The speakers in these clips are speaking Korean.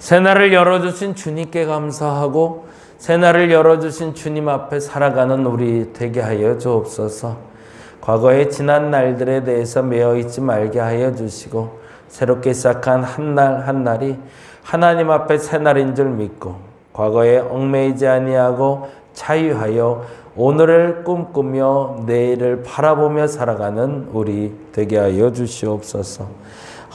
새날을 열어주신 주님께 감사하고 새날을 열어주신 주님 앞에 살아가는 우리 되게 하여 주옵소서. 과거의 지난 날들에 대해서 매여있지 말게 하여 주시고 새롭게 시작한 한 날 한 날이 하나님 앞에 새날인 줄 믿고 과거에 얽매이지 아니하고 자유하여 오늘을 꿈꾸며 내일을 바라보며 살아가는 우리 되게 하여 주시옵소서.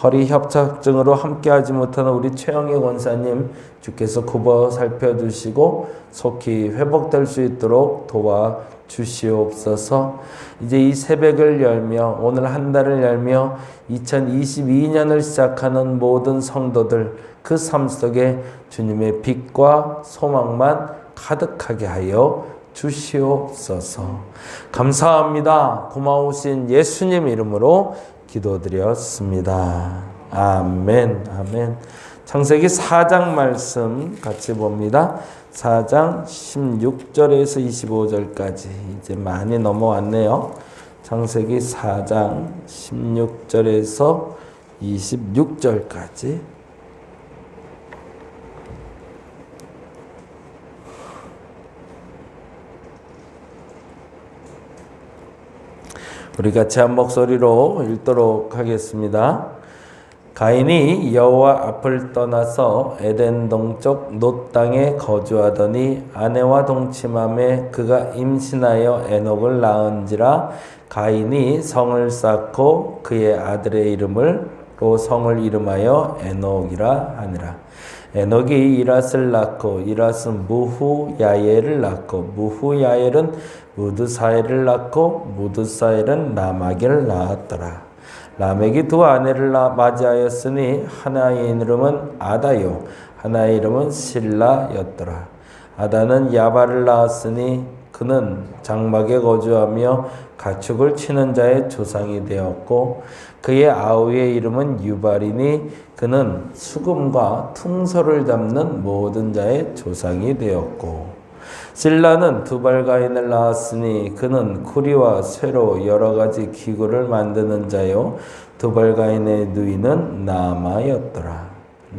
허리 협착증으로 함께하지 못하는 우리 최영애 권사님 주께서 굽어 살펴주시고 속히 회복될 수 있도록 도와주시옵소서. 이제 이 새벽을 열며 오늘 한 달을 열며 2022년을 시작하는 모든 성도들 그 삶 속에 주님의 빛과 소망만 가득하게 하여 주시옵소서. 감사합니다. 고마우신 예수님 이름으로 기도드렸습니다. 아멘. 아멘. 창세기 4장 말씀 같이 봅니다. 4장 16절에서 25절까지 이제 많이 넘어왔네요. 창세기 4장 16절에서 26절까지 우리 같이 한 목소리로 읽도록 하겠습니다. 가인이 여호와 앞을 떠나서 에덴 동쪽 놋 땅에 거주하더니 아내와 동침함에 그가 임신하여 에녹을 낳은지라. 가인이 성을 쌓고 그의 아들의 이름으로 성을 이름하여 에녹이라 하니라. 에녹이 이랏을 낳고 이랏은 무후야엘을 낳고 무후야엘은 무드사엘을 낳고 무드사엘은 라마겔을 낳았더라. 라멕이 두 아내를 맞이하였으니 하나의 이름은 아다요 하나의 이름은 실라였더라. 아다는 야발을 낳았으니 그는 장막에 거주하며 가축을 치는 자의 조상이 되었고 그의 아우의 이름은 유발이니 그는 수금과 퉁소를 잡는 모든 자의 조상이 되었고 실라는 두발가인을 낳았으니 그는 구리와 쇠로 여러 가지 기구를 만드는 자요 두발가인의 누이는 나아마였더라.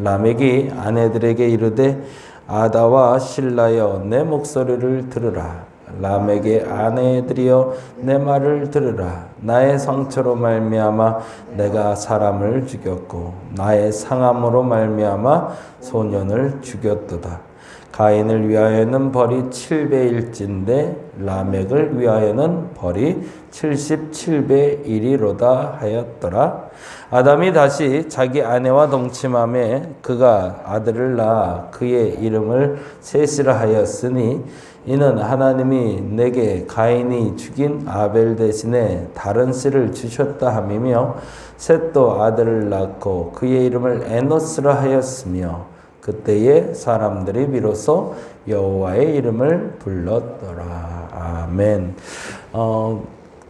라멕이 아내들에게 이르되 아다와 실라여 내 목소리를 들으라. 라멕의 아내들이여 내 말을 들으라. 나의 상처로 말미암아 내가 사람을 죽였고 나의 상함으로 말미암아 소년을 죽였도다. 가인을 위하여는 벌이 7배일진데 라멕을 위하여는 벌이 77배 1이로다 하였더라. 아담이 다시 자기 아내와 동침함에 그가 아들을 낳아 그의 이름을 셋이라 하였으니 이는 하나님이 내게 가인이 죽인 아벨 대신에 다른 씨를 주셨다 함이며 셋도 아들을 낳고 그의 이름을 에노스라 하였으며 그때에 사람들이 비로소 여호와의 이름을 불렀더라. 아멘.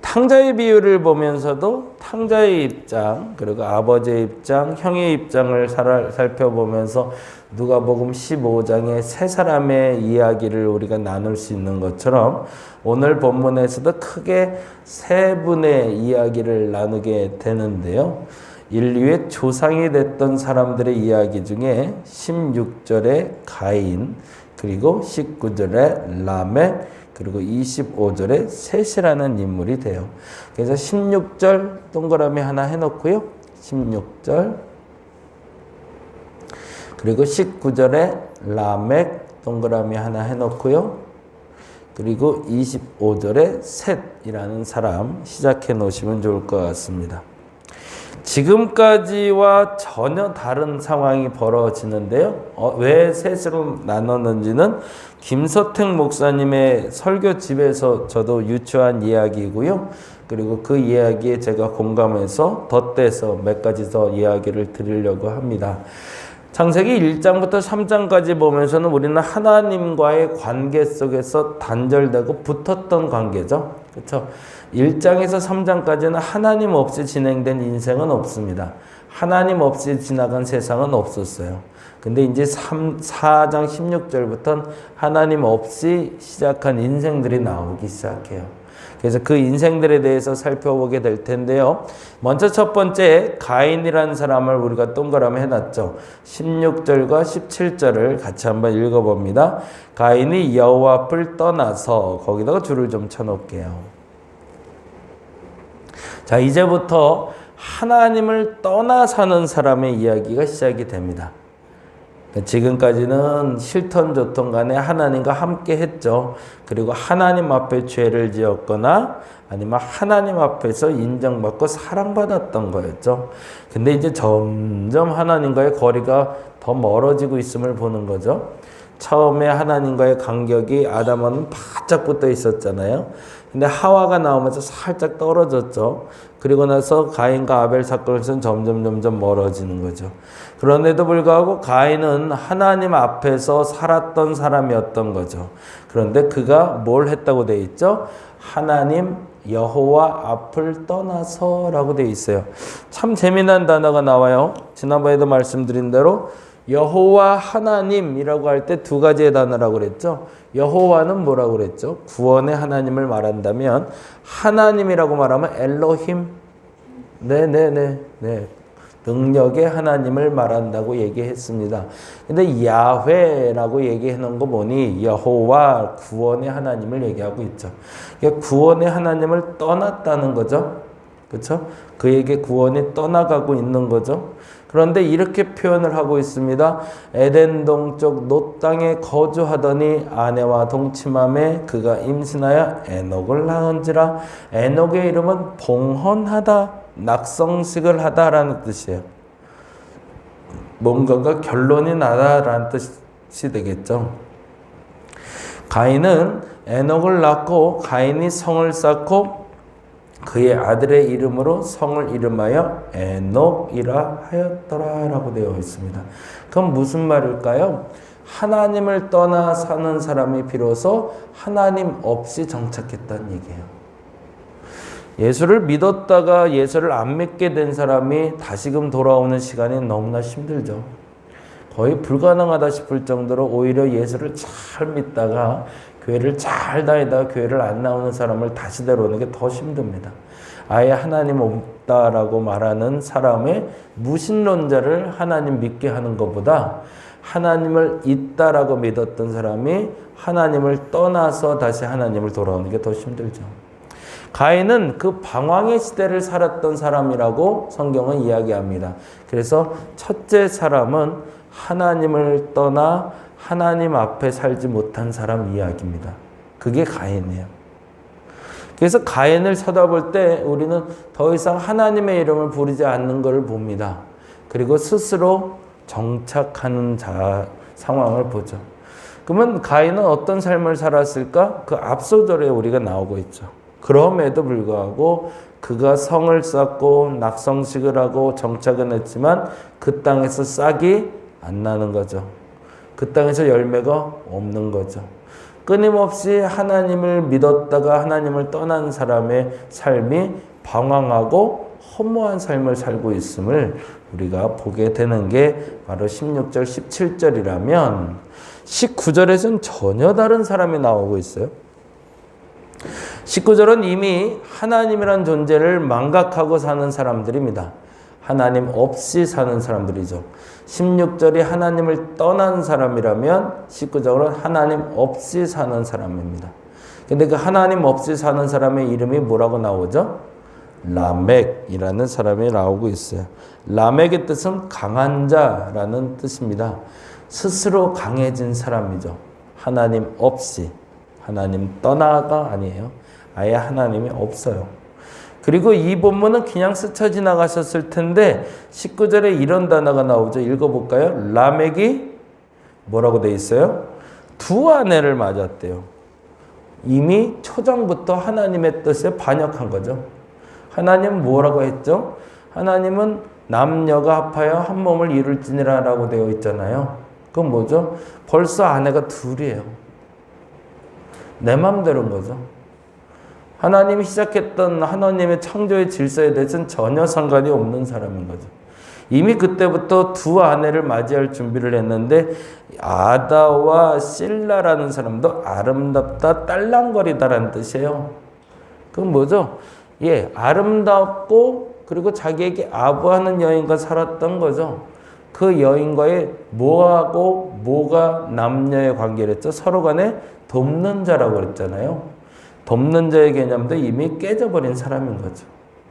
탕자의 비유를 보면서도 탕자의 입장 그리고 아버지의 입장, 형의 입장을 살펴보면서 누가복음 15장의 세 사람의 이야기를 우리가 나눌 수 있는 것처럼 오늘 본문에서도 크게 세 분의 이야기를 나누게 되는데요. 인류의 조상이 됐던 사람들의 이야기 중에 16절에 가인, 그리고 19절에 라멕, 그리고 25절에 셋이라는 인물이 돼요. 그래서 16절 동그라미 하나 해놓고요. 16절, 그리고 19절에 라멕 동그라미 하나 해놓고요. 그리고 25절에 셋이라는 사람 시작해 놓으시면 좋을 것 같습니다. 지금까지와 전혀 다른 상황이 벌어지는데요. 왜 셋으로 나눴는지는 김서택 목사님의 설교집에서 저도 유추한 이야기고요. 그리고 그 이야기에 제가 공감해서 덧대서 몇 가지 더 이야기를 드리려고 합니다. 창세기 1장부터 3장까지 보면서는 우리는 하나님과의 관계 속에서 단절되고 붙었던 관계죠. 그렇죠? 1장에서 3장까지는 하나님 없이 진행된 인생은 없습니다. 하나님 없이 지나간 세상은 없었어요. 근데 이제 4장 16절부터는 하나님 없이 시작한 인생들이 나오기 시작해요. 그래서 그 인생들에 대해서 살펴보게 될 텐데요. 먼저 첫 번째 가인이라는 사람을 우리가 동그라미 해놨죠. 16절과 17절을 같이 한번 읽어봅니다. 가인이 여호와 앞을 떠나서, 거기다가 줄을 좀 쳐놓을게요. 자, 이제부터 하나님을 떠나 사는 사람의 이야기가 시작이 됩니다. 지금까지는 실턴 좋던 간에 하나님과 함께 했죠. 그리고 하나님 앞에 죄를 지었거나 아니면 하나님 앞에서 인정받고 사랑받았던 거였죠. 근데 이제 점점 하나님과의 거리가 더 멀어지고 있음을 보는 거죠. 처음에 하나님과의 간격이 아담은 바짝 붙어 있었잖아요. 근데 하와가 나오면서 살짝 떨어졌죠. 그리고 나서 가인과 아벨 사건에서는 점점 멀어지는 거죠. 그런데도 불구하고 가인은 하나님 앞에서 살았던 사람이었던 거죠. 그런데 그가 뭘 했다고 돼 있죠? 하나님 여호와 앞을 떠나서라고 돼 있어요. 참 재미난 단어가 나와요. 지난번에도 말씀드린 대로 여호와 하나님이라고 할 때 두 가지의 단어라고 그랬죠. 여호와는 뭐라고 그랬죠? 구원의 하나님을 말한다면, 하나님이라고 말하면 엘로힘, 능력의 하나님을 말한다고 얘기했습니다. 근데 야훼라고 얘기해 놓은 거 보니 여호와, 구원의 하나님을 얘기하고 있죠. 구원의 하나님을 떠났다는 거죠. 그렇죠? 그에게 구원이 떠나가고 있는 거죠. 그런데 이렇게 표현을 하고 있습니다. 에덴 동쪽 놋 땅에 거주하더니 아내와 동침함에 그가 임신하여 에녹을 낳은지라. 에녹의 이름은 봉헌하다, 낙성식을 하다라는 뜻이에요. 뭔가가 결론이 나다라는 뜻이 되겠죠. 가인은 에녹을 낳고 가인이 성을 쌓고 그의 아들의 이름으로 성을 이름하여 에녹이라 하였더라라고 되어 있습니다. 그럼 무슨 말일까요? 하나님을 떠나 사는 사람이 비로소 하나님 없이 정착했다는 얘기예요. 예수를 믿었다가 예수를 안 믿게 된 사람이 다시금 돌아오는 시간이 너무나 힘들죠. 거의 불가능하다 싶을 정도로 오히려 예수를 잘 믿다가 교회를 잘 다니다가 교회를 안 나오는 사람을 다시 데려오는 게 더 힘듭니다. 아예 하나님 없다라고 말하는 사람의 무신론자를 하나님 믿게 하는 것보다 하나님을 있다라고 믿었던 사람이 하나님을 떠나서 다시 하나님을 돌아오는 게 더 힘들죠. 가인은 그 방황의 시대를 살았던 사람이라고 성경은 이야기합니다. 그래서 첫째 사람은 하나님을 떠나 하나님 앞에 살지 못한 사람 이야기입니다. 그게 가인이에요. 그래서 가인을 쳐다볼 때 우리는 더 이상 하나님의 이름을 부르지 않는 것을 봅니다. 그리고 스스로 정착하는 상황을 보죠. 그러면 가인은 어떤 삶을 살았을까? 그 앞소절에 우리가 나오고 있죠. 그럼에도 불구하고 그가 성을 쌓고 낙성식을 하고 정착은 했지만 그 땅에서 싹이 안 나는 거죠. 그 땅에서 열매가 없는 거죠. 끊임없이 하나님을 믿었다가 하나님을 떠난 사람의 삶이 방황하고 허무한 삶을 살고 있음을 우리가 보게 되는 게 바로 16절, 17절이라면 19절에서는 전혀 다른 사람이 나오고 있어요. 19절은 이미 하나님이란 존재를 망각하고 사는 사람들입니다. 하나님 없이 사는 사람들이죠. 16절이 하나님을 떠난 사람이라면 19절은 하나님 없이 사는 사람입니다. 근데 그 하나님 없이 사는 사람의 이름이 뭐라고 나오죠? 라멕이라는 사람이 나오고 있어요. 라멕의 뜻은 강한 자라는 뜻입니다. 스스로 강해진 사람이죠. 하나님 없이. 하나님 떠나가 아니에요. 아예 하나님이 없어요. 그리고 이 본문은 그냥 스쳐 지나가셨을 텐데 19절에 이런 단어가 나오죠. 읽어볼까요? 라멕이 뭐라고 돼 있어요? 두 아내를 맞았대요. 이미 초장부터 하나님의 뜻에 반역한 거죠. 하나님은 뭐라고 했죠? 하나님은 남녀가 합하여 한 몸을 이룰지니라 라고 되어 있잖아요. 그건 뭐죠? 벌써 아내가 둘이에요. 내 맘대로인 거죠. 하나님이 시작했던 하나님의 창조의 질서에 대해서는 전혀 상관이 없는 사람인 거죠. 이미 그때부터 두 아내를 맞이할 준비를 했는데 아다와 실라라는 사람도 아름답다, 딸랑거리다라는 뜻이에요. 그건 뭐죠? 예, 아름답고 그리고 자기에게 아부하는 여인과 살았던 거죠. 그 여인과의 뭐하고 뭐가 남녀의 관계랬죠? 서로 간에 돕는 자라고 그랬잖아요. 돕는 자의 개념도 이미 깨져버린 사람인 거죠.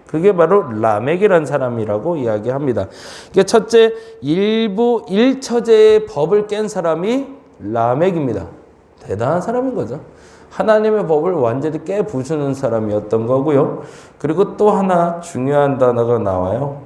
그게 바로 라멕이라는 사람이라고 이야기합니다. 그러니까 첫째, 일부 일처제의 법을 깬 사람이 라멕입니다. 대단한 사람인 거죠. 하나님의 법을 완전히 깨부수는 사람이었던 거고요. 그리고 또 하나 중요한 단어가 나와요.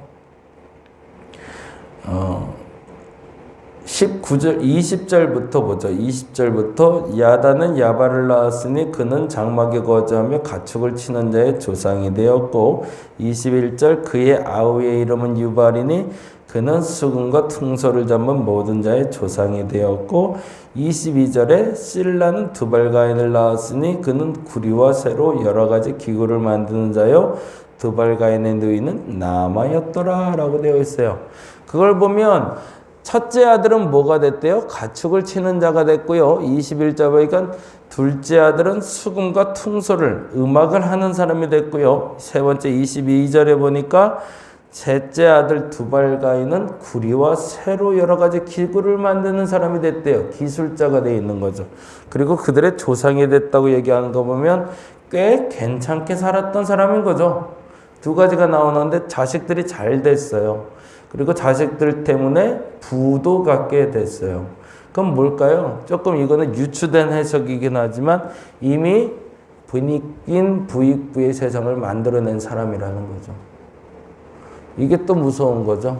19절, 20절부터 보죠. 20절부터 야다는 야발을 낳았으니 그는 장막에 거주하며 가축을 치는 자의 조상이 되었고 21절 그의 아우의 이름은 유발이니 그는 수금과 퉁소를 잡은 모든 자의 조상이 되었고 22절에 실라는 두발가인을 낳았으니 그는 구리와 쇠로 여러 가지 기구를 만드는 자요 두발가인의 누이는 나마였더라 라고 되어 있어요. 그걸 보면 첫째 아들은 뭐가 됐대요? 가축을 치는 자가 됐고요. 21절 보니까 둘째 아들은 수금과 퉁소를 음악을 하는 사람이 됐고요. 세 번째 22절에 보니까 셋째 아들 두발가인은 구리와 쇠로 여러 가지 기구를 만드는 사람이 됐대요. 기술자가 되어 있는 거죠. 그리고 그들의 조상이 됐다고 얘기하는 거 보면 꽤 괜찮게 살았던 사람인 거죠. 두 가지가 나오는데 자식들이 잘 됐어요. 그리고 자식들 때문에 부도 갖게 됐어요. 그럼 뭘까요? 조금 이거는 유추된 해석이긴 하지만 이미 분익인 부익부의 세상을 만들어낸 사람이라는 거죠. 이게 또 무서운 거죠.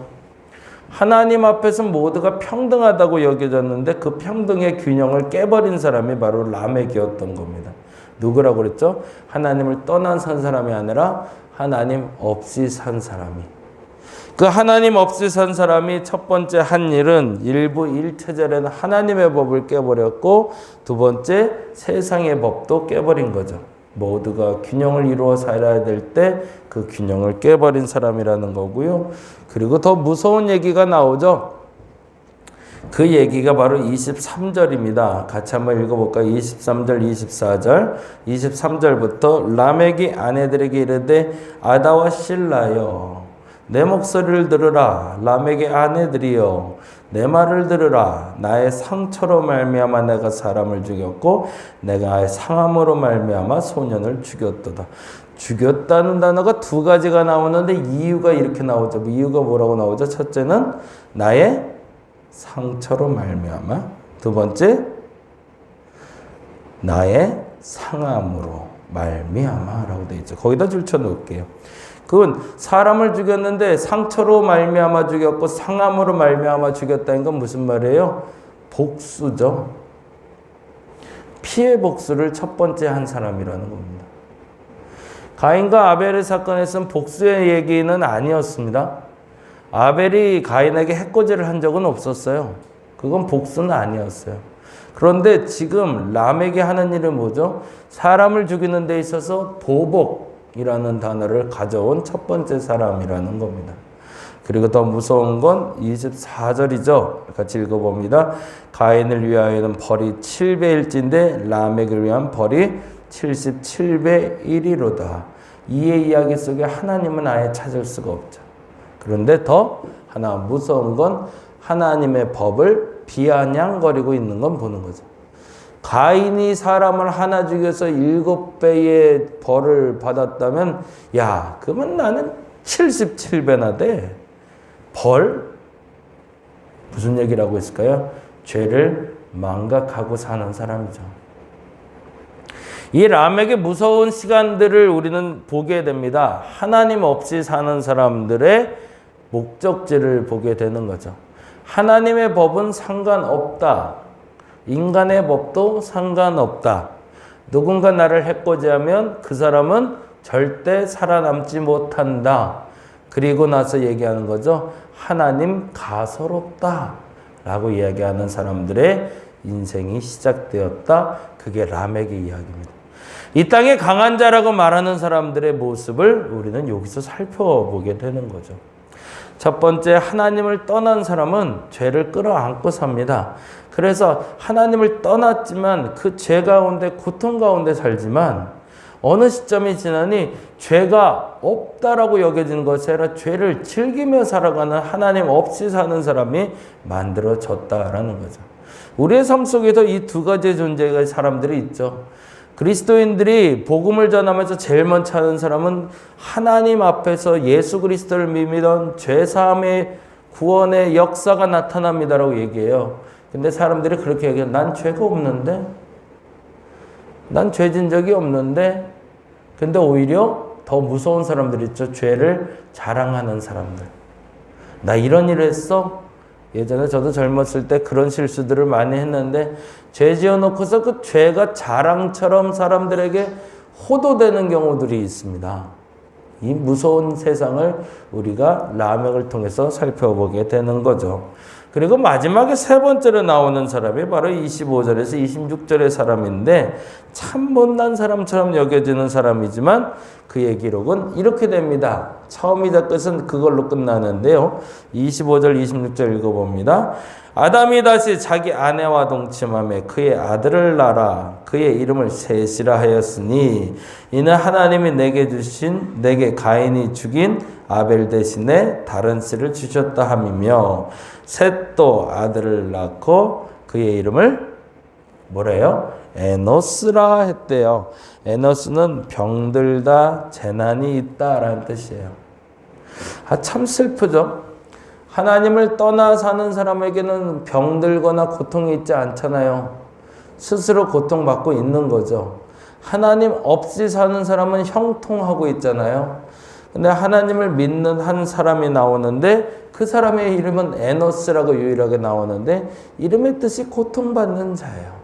하나님 앞에서 모두가 평등하다고 여겨졌는데 그 평등의 균형을 깨버린 사람이 바로 라멕이었던 겁니다. 누구라고 그랬죠? 하나님을 떠난 산 사람이 아니라 하나님 없이 산 사람이. 그 하나님 없이 산 사람이 첫 번째 한 일은 일부 일체절에는 하나님의 법을 깨버렸고 두 번째 세상의 법도 깨버린 거죠. 모두가 균형을 이루어 살아야 될 때 그 균형을 깨버린 사람이라는 거고요. 그리고 더 무서운 얘기가 나오죠. 그 얘기가 바로 23절입니다. 같이 한번 읽어볼까요? 23절, 24절. 23절부터 라멕이 아내들에게 이르되 아다와 실라여 내 목소리를 들으라. 라멕의 아내들이여 내 말을 들으라. 나의 상처로 말미암아 내가 사람을 죽였고 내가 나의 상함으로 말미암아 소년을 죽였도다. 죽였다는 단어가 두 가지가 나오는데 이유가 이렇게 나오죠. 이유가 뭐라고 나오죠? 첫째는 나의 상처로 말미암아, 두 번째 나의 상함으로 말미암아라고 되어 있죠. 거기다 줄쳐 놓을게요. 그건 사람을 죽였는데 상처로 말미암아 죽였고 상함으로 말미암아 죽였다는 건 무슨 말이에요? 복수죠. 피해 복수를 첫 번째 한 사람이라는 겁니다. 가인과 아벨의 사건에서는 복수의 얘기는 아니었습니다. 아벨이 가인에게 해코지를 한 적은 없었어요. 그건 복수는 아니었어요. 그런데 지금 라멕이 하는 일은 뭐죠? 사람을 죽이는 데 있어서 보복이라는 단어를 가져온 첫 번째 사람이라는 겁니다. 그리고 더 무서운 건 24절이죠. 같이 읽어봅니다. 가인을 위하여는 벌이 7배일진데 라멕을 위한 벌이 77배 1이로다. 이의 이야기 속에 하나님은 아예 찾을 수가 없죠. 그런데 더 하나 무서운 건 하나님의 법을 비아냥거리고 있는 건 보는 거죠. 가인이 사람을 하나 죽여서 7배의 벌을 받았다면 야 그러면 나는 77배나 돼. 벌? 무슨 얘기라고 했을까요? 죄를 망각하고 사는 사람이죠. 이 라멕의 무서운 시간들을 우리는 보게 됩니다. 하나님 없이 사는 사람들의 목적지를 보게 되는 거죠. 하나님의 법은 상관없다. 인간의 법도 상관없다. 누군가 나를 해코지하면 그 사람은 절대 살아남지 못한다. 그리고 나서 얘기하는 거죠. 하나님 가소롭다. 라고 이야기하는 사람들의 인생이 시작되었다. 그게 라멕의 이야기입니다. 이 땅에 강한 자라고 말하는 사람들의 모습을 우리는 여기서 살펴보게 되는 거죠. 첫 번째, 하나님을 떠난 사람은 죄를 끌어안고 삽니다. 그래서 하나님을 떠났지만 그 죄 가운데, 고통 가운데 살지만 어느 시점이 지나니 죄가 없다라고 여겨지는 것이 아니라 죄를 즐기며 살아가는, 하나님 없이 사는 사람이 만들어졌다라는 거죠. 우리의 삶 속에도 이 두 가지의 존재가 사람들이 있죠. 그리스도인들이 복음을 전하면서 제일 먼저 하는 사람은 하나님 앞에서 예수 그리스도를 믿던 죄사함의 구원의 역사가 나타납니다라고 얘기해요. 근데 사람들이 그렇게 얘기해요. 난 죄가 없는데? 난 죄진 적이 없는데? 근데 오히려 더 무서운 사람들 있죠. 죄를 자랑하는 사람들. 나 이런 일을 했어? 예전에 저도 젊었을 때 그런 실수들을 많이 했는데 죄 지어놓고서 그 죄가 자랑처럼 사람들에게 호도되는 경우들이 있습니다. 이 무서운 세상을 우리가 라멕을 통해서 살펴보게 되는 거죠. 그리고 마지막에 세 번째로 나오는 사람이 바로 25절에서 26절의 사람인데 참 못난 사람처럼 여겨지는 사람이지만 그의 기록은 이렇게 됩니다. 처음이자 끝은 그걸로 끝나는데요. 25절 26절 읽어봅니다. 아담이 다시 자기 아내와 동침하며 그의 아들을 낳아 그의 이름을 셋이라 하였으니 이는 하나님이 내게 가인이 죽인 아벨 대신에 다른 씨를 주셨다 함이며 셋도 아들을 낳고 그의 이름을 뭐래요? 에노스라 했대요. 에노스는 병들다, 재난이 있다라는 뜻이에요. 참 슬프죠. 하나님을 떠나 사는 사람에게는 병들거나 고통이 있지 않잖아요. 스스로 고통받고 있는 거죠. 하나님 없이 사는 사람은 형통하고 있잖아요. 근데 하나님을 믿는 한 사람이 나오는데 그 사람의 이름은 에노스라고 유일하게 나오는데 이름의 뜻이 고통받는 자예요.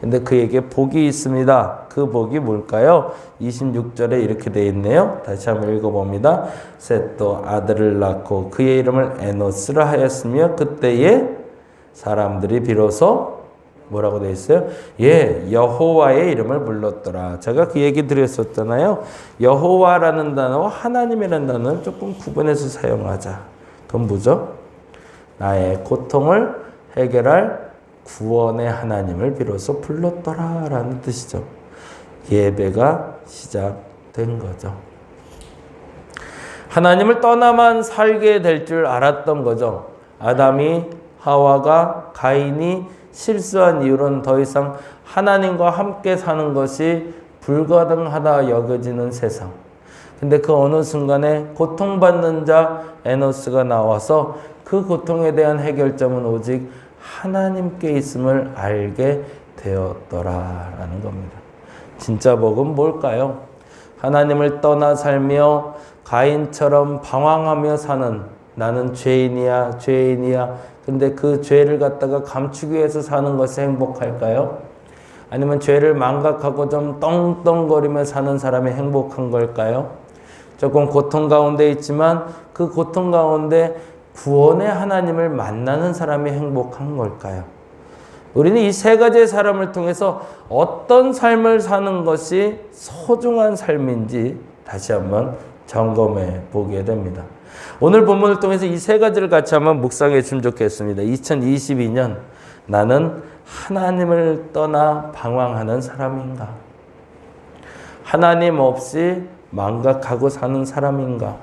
근데 그에게 복이 있습니다. 그 복이 뭘까요? 26절에 이렇게 되어 있네요. 다시 한번 읽어봅니다. 셋도 아들을 낳고 그의 이름을 에노스라 하였으며 그때에 사람들이 비로소 뭐라고 되어 있어요? 여호와의 이름을 불렀더라. 제가 그 얘기 드렸었잖아요. 여호와라는 단어와 하나님이라는 단어는 조금 구분해서 사용하자. 그건 뭐죠? 나의 고통을 해결할 구원의 하나님을 비로소 불렀더라 라는 뜻이죠. 예배가 시작된 거죠. 하나님을 떠나만 살게 될 줄 알았던 거죠. 아담이, 하와가, 가인이 실수한 이유로는 더 이상 하나님과 함께 사는 것이 불가능하다 여겨지는 세상. 근데 그 어느 순간에 고통받는 자 에노스가 나와서 그 고통에 대한 해결점은 오직 하나님께 있음을 알게 되었더라라는 겁니다. 진짜 복은 뭘까요? 하나님을 떠나 살며 가인처럼 방황하며 사는 나는 죄인이야 죄인이야 근데 그 죄를 갖다가 감추기 위해서 사는 것이 행복할까요? 아니면 죄를 망각하고 좀 떵떵거리며 사는 사람이 행복한 걸까요? 조금 고통 가운데 있지만 그 고통 가운데 구원의 하나님을 만나는 사람이 행복한 걸까요? 우리는 이 세 가지의 사람을 통해서 어떤 삶을 사는 것이 소중한 삶인지 다시 한번 점검해 보게 됩니다. 오늘 본문을 통해서 이 세 가지를 같이 한번 묵상해 주면 좋겠습니다. 2022년 나는 하나님을 떠나 방황하는 사람인가? 하나님 없이 망각하고 사는 사람인가?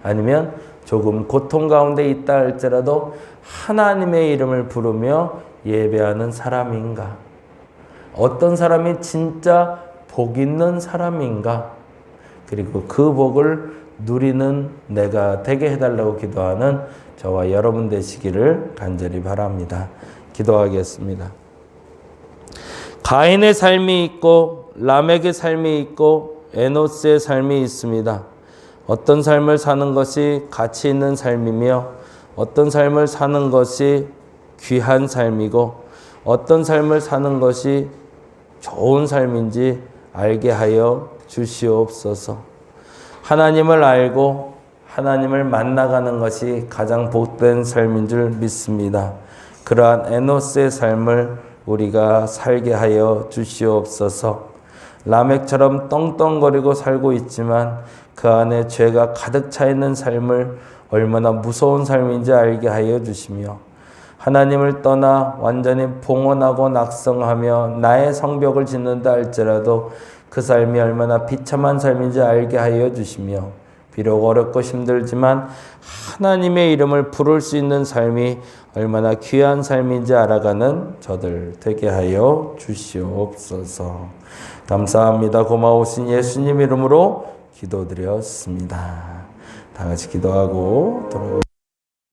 아니면 조금 고통 가운데 있다 할지라도 하나님의 이름을 부르며 예배하는 사람인가? 어떤 사람이 진짜 복 있는 사람인가? 그리고 그 복을 누리는 내가 되게 해달라고 기도하는 저와 여러분 되시기를 간절히 바랍니다. 기도하겠습니다. 가인의 삶이 있고 라멕의 삶이 있고 에노스의 삶이 있습니다. 어떤 삶을 사는 것이 가치 있는 삶이며 어떤 삶을 사는 것이 귀한 삶이고 어떤 삶을 사는 것이 좋은 삶인지 알게 하여 주시옵소서. 하나님을 알고 하나님을 만나가는 것이 가장 복된 삶인 줄 믿습니다. 그러한 에노스의 삶을 우리가 살게 하여 주시옵소서. 라멕처럼 떵떵거리고 살고 있지만 그 안에 죄가 가득 차 있는 삶을 얼마나 무서운 삶인지 알게 하여 주시며 하나님을 떠나 완전히 봉헌하고 낙성하며 나의 성벽을 짓는다 할지라도 그 삶이 얼마나 비참한 삶인지 알게 하여 주시며 비록 어렵고 힘들지만 하나님의 이름을 부를 수 있는 삶이 얼마나 귀한 삶인지 알아가는 저들 되게 하여 주시옵소서. 감사합니다. 고마우신 예수님 이름으로 기도드렸습니다. 다 같이 기도하고 돌아오겠습니다.